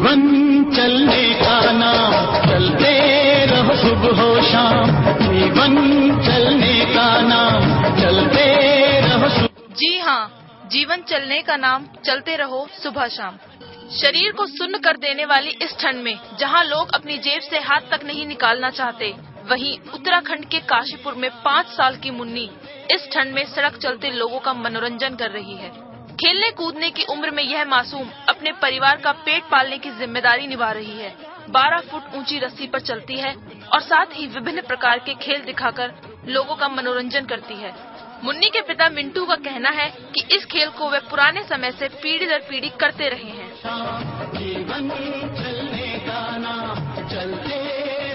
जीवन चलने का नाम, चलते रहो सुबह हो शाम। जीवन चलने का नाम, चलते रहो। जी हाँ, जीवन चलने का नाम, चलते रहो सुबह शाम। शरीर को सुन्न कर देने वाली इस ठंड में जहाँ लोग अपनी जेब से हाथ तक नहीं निकालना चाहते, वहीं उत्तराखंड के काशीपुर में 5 साल की मुन्नी इस ठंड में सड़क चलते लोगों का मनोरंजन कर रही है। खेलने कूदने की उम्र में यह मासूम अपने परिवार का पेट पालने की जिम्मेदारी निभा रही है। 12 फुट ऊंची रस्सी पर चलती है और साथ ही विभिन्न प्रकार के खेल दिखाकर लोगों का मनोरंजन करती है। मुन्नी के पिता मिंटू का कहना है कि इस खेल को वे पुराने समय से पीढ़ी दर पीढ़ी करते रहे हैं। जीवन चलने का नाम, चलते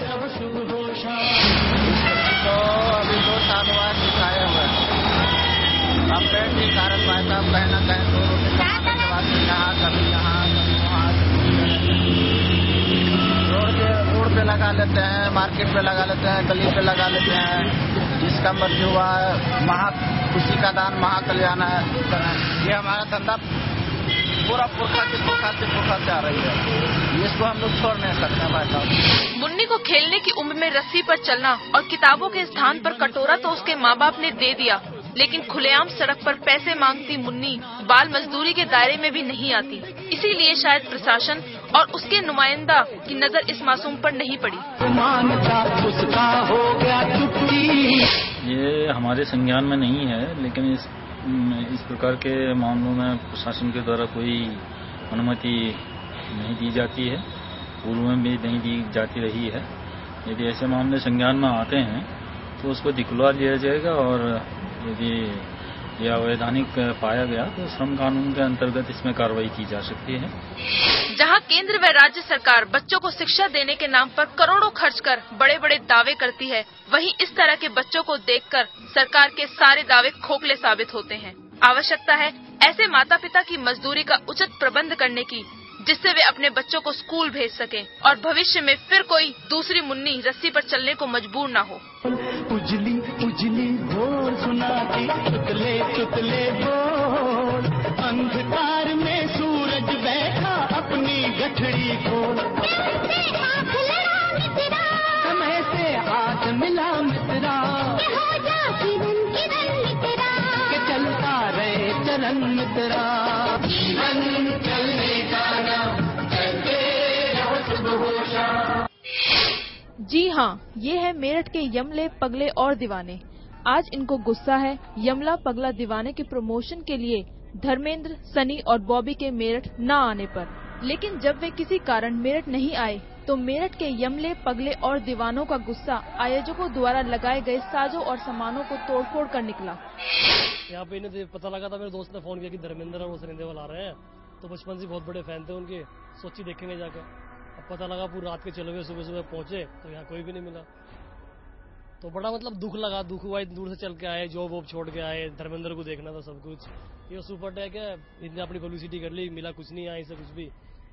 रहो सुबह हो शाम। तो अभी 2 साल हुआ सिखाया हुआ है। अब पेट के कारण भाई साहब कहीं न कहीं 2 रोटी कमाने के बाद यहाँ कभी वहाँ रोड पे लगा लेते हैं, मार्केट पे लगा लेते हैं, गली पे लगा लेते हैं। जिसका मृत्यु हुआ है खुशी का दान महाकल्याण है। ये हमारा धंधा पूरा पुरखा से आ रही है। इसको हम लोग छोड़ नहीं सकते भाई साहब। मुन्नी को खेलने की उम्र में रस्सी पर चलना और किताबों के स्थान पर कटोरा तो उसके माँ बाप ने दे दिया, लेकिन खुलेआम सड़क पर पैसे मांगती मुन्नी बाल मजदूरी के दायरे में भी नहीं आती। इसीलिए शायद प्रशासन और उसके नुमाइंदा की नजर इस मासूम पर नहीं पड़ी। ये हमारे संज्ञान में नहीं है, लेकिन इस प्रकार के मामलों में प्रशासन के द्वारा कोई अनुमति नहीं दी जाती है, पूर्व में भी नहीं दी जाती रही है। यदि ऐसे मामले संज्ञान में आते हैं तो उसको दिखलवा दिया जाएगा और यदि यह अवैधानिक पाया गया तो श्रम कानून के अंतर्गत इसमें कार्रवाई की जा सकती है। जहां केंद्र व राज्य सरकार बच्चों को शिक्षा देने के नाम पर करोड़ों खर्च कर बड़े बड़े दावे करती है, वहीं इस तरह के बच्चों को देखकर सरकार के सारे दावे खोखले साबित होते हैं। आवश्यकता है ऐसे माता पिता की मजदूरी का उचित प्रबंध करने की, जिससे वे अपने बच्चों को स्कूल भेज सकें और भविष्य में फिर कोई दूसरी मुन्नी रस्सी पर चलने को मजबूर न हो। उजली उजली भोर सुनाती चुतले चुतले बोल, अंधकार में सूरज बैठा अपनी गठड़ी खोल। समय से हाथ मिला मित्रा, के चलता रहे चरण मित्रा। जीवन चलने का नाम, चलते रहो सुबह हो शाम। जी हाँ, ये है मेरठ के यमले पगले और दीवाने। आज इनको गुस्सा है यमला पगला दीवाने के प्रमोशन के लिए धर्मेंद्र, सनी और बॉबी के मेरठ न आने पर। लेकिन जब वे किसी कारण मेरठ नहीं आए तो मेरठ के यमले पगले और दीवानों का गुस्सा आयोजकों द्वारा लगाए गए साजों और सामानों को तोड़फोड़ कर निकला। यहाँ पे इन्हें पता लगा था, मेरे दोस्त ने फोन किया कि धर्मेंद्र और सनी देओल आ रहे हैं, तो बचपन से बहुत बड़े फैन थे उनके, सोची देखेंगे जाकर। अब पता लगा पूरी रात के चले हुए सुबह सुबह पहुंचे तो यहाँ कोई भी नहीं मिला, तो बड़ा मतलब दुख हुआ। दूर से चल के आए, जॉब वॉब छोड़ के आए, धर्मेंद्र को देखना था सब कुछ। ये सुपर टैक है, इतने अपनी पब्लिसिटी कर ली, मिला कुछ नहीं, आई से कुछ भी।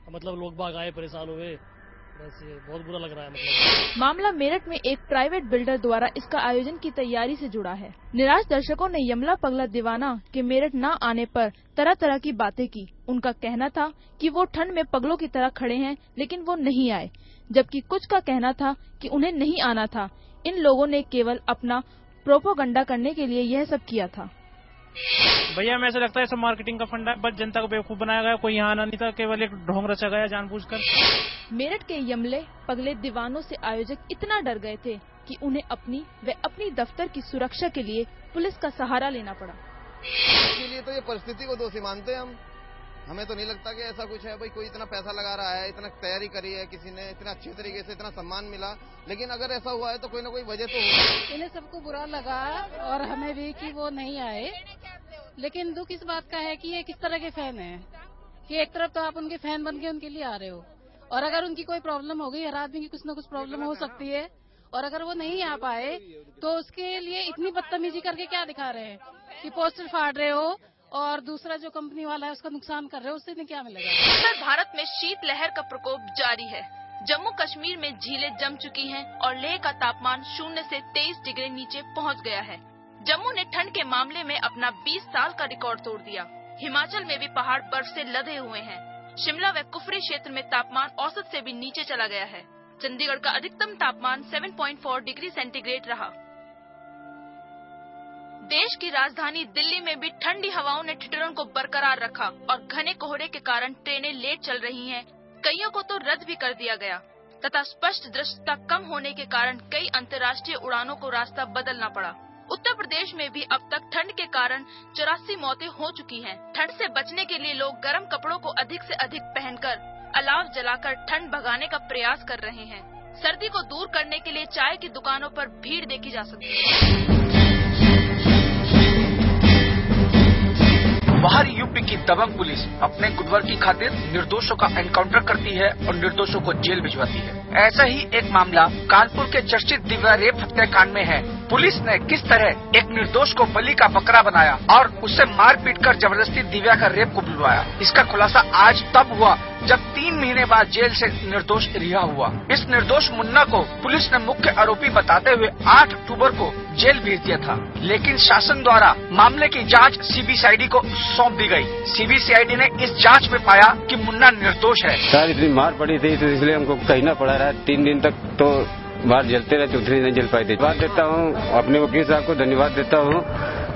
मतलब लोग बाग आए, परेशान हुए, बस ये बहुत बुरा लग रहा है। मतलब मामला मेरठ में एक प्राइवेट बिल्डर द्वारा इसका आयोजन की तैयारी से जुड़ा है। निराश दर्शकों ने यमला पगला दीवाना के मेरठ न आने पर तरह तरह की बातें की। उनका कहना था कि वो ठंड में पगलों की तरह खड़े हैं, लेकिन वो नहीं आए, जबकि कुछ का कहना था कि उन्हें नहीं आना था। इन लोगों ने केवल अपना प्रोपोगंडा करने के लिए यह सब किया था। भैया हमें ऐसा लगता है सब मार्केटिंग का फंडा है, बस जनता को बेवकूफ बनाया गया। कोई यहाँ आना नहीं था, केवल एक ढोंग रचा गया जानबूझकर। मेरठ के यमले पगले दीवानों से आयोजक इतना डर गए थे कि उन्हें अपनी व अपनी दफ्तर की सुरक्षा के लिए पुलिस का सहारा लेना पड़ा। इसके लिए तो ये परिस्थिति को दोषी मानते हैं हम। हमें तो नहीं लगता कि ऐसा कुछ है। भाई कोई इतना पैसा लगा रहा है, इतना तैयारी करी है, किसी ने इतना अच्छे तरीके से इतना सम्मान मिला, लेकिन अगर ऐसा हुआ है तो कोई ना कोई वजह तो होगी। इन्हें सबको बुरा लगा और हमें भी कि वो नहीं आए, लेकिन दुख इस बात का है कि ये किस तरह के फैन हैं कि एक तरफ तो आप उनके फैन बन के उनके लिए आ रहे हो, और अगर उनकी कोई प्रॉब्लम हो गई, हर आदमी की कुछ न कुछ प्रॉब्लम हो सकती है, और अगर वो नहीं आ पाए तो उसके लिए इतनी बदतमीजी करके क्या दिखा रहे हैं कि पोस्टर फाड़ रहे हो और दूसरा जो कंपनी वाला है उसका नुकसान कर रहे हो, उससे इन्हें क्या मिलेगा। उत्तर भारत में शीत लहर का प्रकोप जारी है। जम्मू कश्मीर में झीलें जम चुकी हैं और लेह का तापमान 0 से 23 डिग्री नीचे पहुंच गया है। जम्मू ने ठंड के मामले में अपना 20 साल का रिकॉर्ड तोड़ दिया। हिमाचल में भी पहाड़ बर्फ से लदे हुए हैं। शिमला व कुफरी क्षेत्र में तापमान औसत से भी नीचे चला गया है। चंडीगढ़ का अधिकतम तापमान 7.4 डिग्री सेंटीग्रेड रहा। देश की राजधानी दिल्ली में भी ठंडी हवाओं ने ठिठुरन को बरकरार रखा और घने कोहरे के कारण ट्रेनें लेट चल रही हैं। कईयों को तो रद्द भी कर दिया गया तथा स्पष्ट दृश्यता कम होने के कारण कई अंतर्राष्ट्रीय उड़ानों को रास्ता बदलना पड़ा। उत्तर प्रदेश में भी अब तक ठंड के कारण 84 मौतें हो चुकी हैं। ठंड से बचने के लिए लोग गर्म कपड़ों को अधिक से अधिक पहनकर अलाव जलाकर ठंड भगाने का प्रयास कर रहे हैं। सर्दी को दूर करने के लिए चाय की दुकानों पर भीड़ देखी जा सकती है। बाहर यूपी की दबंग पुलिस अपने गुडवर की खातिर निर्दोषों का एनकाउंटर करती है और निर्दोषों को जेल भिजवाती है। ऐसा ही एक मामला कानपुर के चर्चित दिव्या रेप हत्याकांड में है। पुलिस ने किस तरह एक निर्दोष को बलि का बकरा बनाया और उससे मार पीट कर जबरदस्ती दिव्या का रेप को बुलवाया, इसका खुलासा आज तब हुआ जब 3 महीने बाद जेल से निर्दोष रिहा हुआ। इस निर्दोष मुन्ना को पुलिस ने मुख्य आरोपी बताते हुए 8 अक्टूबर को जेल भेज दिया था, लेकिन शासन द्वारा मामले की जांच सीबीसीआईडी को सौंप दी गई। सीबीसीआईडी ने इस जांच में पाया कि मुन्ना निर्दोष है। सर इतनी मार पड़ी थी तो इसलिए हमको कहना पड़ा रहा। 3 दिन तक तो बाहर जलते रहे, चौथी नहीं जल पाए थे। धन्यवाद देता हूँ अपने वकील साहब को, धन्यवाद देता हूँ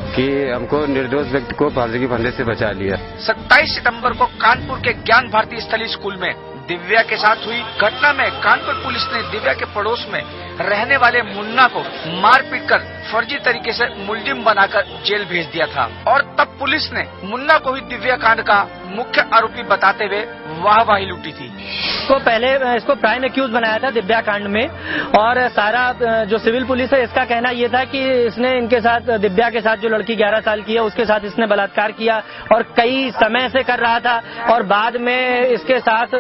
कि हमको निर्दोष व्यक्ति को फांसी के फंदे से बचा लिया। 27 सितंबर को कानपुर के ज्ञान भारती स्थली स्कूल में दिव्या के साथ हुई घटना में कानपुर पुलिस ने दिव्या के पड़ोस में रहने वाले मुन्ना को मार पीट कर फर्जी तरीके से मुलजिम बनाकर जेल भेज दिया था और तब पुलिस ने मुन्ना को ही दिव्या कांड का मुख्य आरोपी बताते हुए वाहवाही लूटी थी। इसको पहले इसको प्राइम एक्यूज बनाया था दिव्या कांड में और सारा जो सिविल पुलिस है इसका कहना ये था कि इसने इनके साथ दिव्या के साथ जो लड़की 11 साल की है उसके साथ इसने बलात्कार किया और कई समय से कर रहा था और बाद में इसके साथ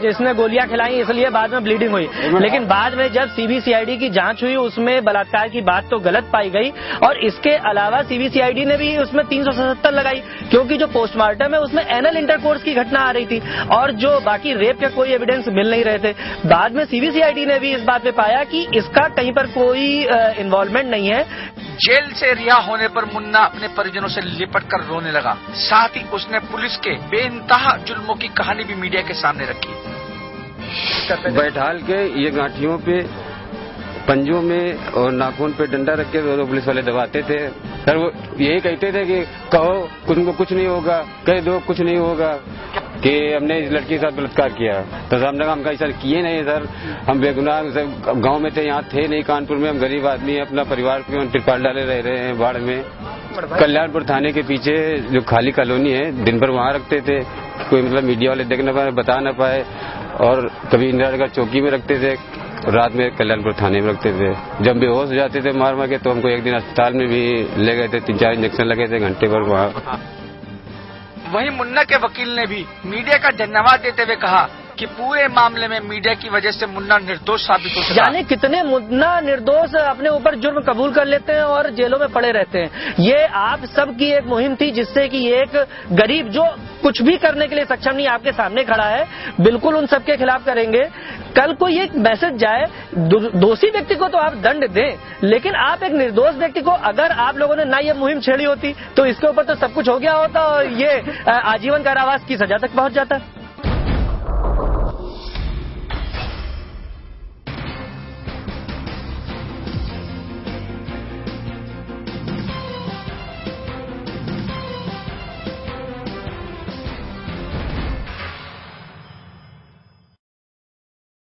इसने गोलियां खिलाई, इसलिए बाद में ब्लीडिंग हुई। लेकिन बाद में जब सीबीसीआईडी की जांच हुई उसमें बलात्कार की बात तो गलत पाई गई और इसके अलावा सीबीसीआईडी ने भी उसमें 377 लगाई क्योंकि जो पोस्टमार्टम है उसमें एनल इंटरकोर्स की घटना आ रही थी और जो बाकी रेप के कोई एविडेंस मिल नहीं रहे थे। बाद में सीबीसीआईडी ने भी इस बात पे पाया कि इसका कहीं पर कोई इन्वॉल्वमेंट नहीं है। जेल से रिहा होने पर मुन्ना अपने परिजनों से लिपट कर रोने लगा। साथ ही उसने पुलिस के बेइंतहा जुल्मों की कहानी भी मीडिया के सामने रखी। बैठाल के ये गांठियों पे, पंजों में और नाखून पे डंडा रख के वो पुलिस वाले दबाते थे। सर वो यही कहते थे कि कहो तुमको कुछ नहीं होगा, कह दो कुछ नहीं होगा कि हमने इस लड़की के साथ बलात्कार किया। तो हमने कहा हम ऐसा किए नहीं सर, हम बेगुनाह गांव में थे, यहाँ थे नहीं कानपुर में, हम गरीब आदमी है, अपना परिवार में तिरपाल डाले रह रहे हैं बाढ़ में। कल्याणपुर थाने के पीछे जो खाली कॉलोनी है दिन भर वहाँ रखते थे, कोई मतलब मीडिया वाले देख न पाए, बता न पाए और कभी इंदिरा चौकी में रखते थे, रात में कल्याणपुर थाने में रखते थे। जब बेहोश हो जाते थे मार मार के तो हमको एक दिन अस्पताल में भी ले गए थे, 3-4 इंजेक्शन लगे थे घंटे भर वहाँ। वहीं मुन्ना के वकील ने भी मीडिया का धन्यवाद देते हुए कहा कि पूरे मामले में मीडिया की वजह से मुन्ना निर्दोष साबित हो सका। जाने कितने मुन्ना निर्दोष अपने ऊपर जुर्म कबूल कर लेते हैं और जेलों में पड़े रहते हैं। ये आप सब की एक मुहिम थी जिससे कि एक गरीब जो कुछ भी करने के लिए सक्षम नहीं आपके सामने खड़ा है, बिल्कुल उन सबके खिलाफ करेंगे। कल को ये मैसेज जाए, दोषी व्यक्ति को तो आप दंड दें, लेकिन आप एक निर्दोष व्यक्ति को अगर आप लोगों ने ना ये मुहिम छेड़ी होती तो इसके ऊपर तो सब कुछ हो गया होता और ये आजीवन कारावास की सजा तक पहुंच जाता।